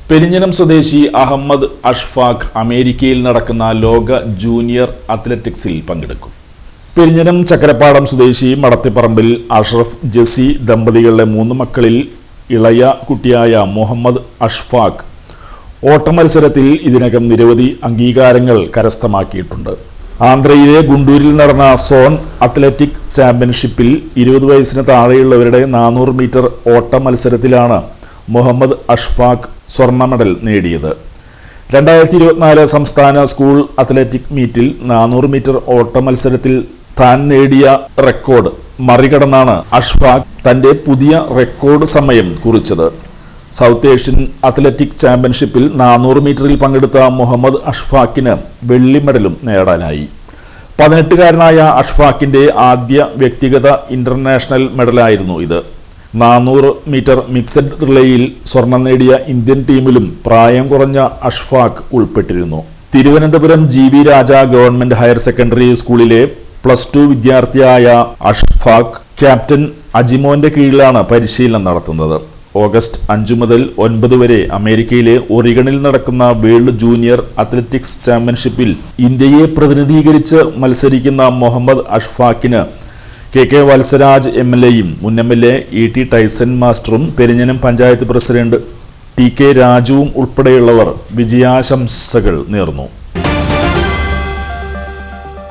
പെരിഞ്ഞനം സ്വദേശി അഹമ്മദ് അഷ്ഫാഖ് അമേരിക്കയിൽ നടക്കുന്ന ലോക ജൂനിയർ അത്ലറ്റിക്സിൽ പങ്കെടുക്കും. പെരിഞ്ഞനം ചക്കരപ്പാടം സ്വദേശി മടത്തിപ്പറമ്പിൽ അഷ്റഫ് ജസി ദമ്പതികളുടെ 3 മക്കളിൽ ഇളയ കുട്ടിയായ മുഹമ്മദ് അഷ്ഫാഖ് ഓട്ടമത്സരത്തിൽ ഇതിനകം നിരവധി അംഗീകാരങ്ങൾ കരസ്ഥമാക്കിയിട്ടുണ്ട്. ആന്ധ്രയിലെ ഗുണ്ടൂരിൽ നടന്ന സോൺ അത്ലറ്റിക് ചാമ്പ്യൻഷിപ്പിൽ 20 വയസ്സിന് താഴെയുള്ളവരുടെ 400 മീറ്റർ ഓട്ട മത്സരത്തിലാണ് മുഹമ്മദ് അഷ്ഫാഖ് സ്വർണ്ണ മെഡൽ നേടിയത്. 2024 സംസ്ഥാന സ്കൂൾ അത്ലറ്റിക് മീറ്റിൽ 400 മീറ്റർ ഓട്ട മത്സരത്തിൽ താൻ നേടിയ റെക്കോർഡ് മറികടന്നാണ് അഷ്ഫാഖ് തന്റെ പുതിയ റെക്കോർഡ് സമയം കുറിച്ചത്. സൗത്ത് ഏഷ്യൻ അത്ലറ്റിക് ചാമ്പ്യൻഷിപ്പിൽ 400 മീറ്ററിൽ പങ്കെടുത്ത മുഹമ്മദ് അഷ്ഫാഖിന് വെള്ളി മെഡലും നേടാനായി. 18-കാരനായ അഷ്ഫാഖിന്റെ ആദ്യ വ്യക്തിഗത ഇന്റർനാഷണൽ മെഡലായിരുന്നു ഇത്. 400 മീറ്റർ മിക്സഡ് റിലേയിൽ സ്വർണം നേടിയ ഇന്ത്യൻ ടീമിലും പ്രായം കുറഞ്ഞ അഷ്ഫാഖ് ഉൾപ്പെട്ടിരുന്നു. തിരുവനന്തപുരം GV രാജ ഗവൺമെന്റ് ഹയർ സെക്കൻഡറി സ്കൂളിലെ +2 വിദ്യാർത്ഥിയായ അഷ്ഫാഖ് ക്യാപ്റ്റൻ അജിമോന്റെ കീഴിലാണ് പരിശീലനം നടത്തുന്നത്. ഓഗസ്റ്റ് 5 മുതൽ 9 വരെ അമേരിക്കയിലെ ഒറിഗണിൽ നടക്കുന്ന വേൾഡ് ജൂനിയർ അത്ലറ്റിക്സ് ചാമ്പ്യൻഷിപ്പിൽ ഇന്ത്യയെ പ്രതിനിധീകരിച്ച് മത്സരിക്കുന്ന മുഹമ്മദ് അഷ്ഫാഖിന് KK വത്സരാജ് MLAയും മുൻ MLA ET ടൈസൺ മാസ്റ്ററും പെരിഞ്ഞനം പഞ്ചായത്ത് പ്രസിഡന്റ് TK രാജുവും ഉൾപ്പെടെയുള്ളവർ വിജയാശംസകൾ നേർന്നു.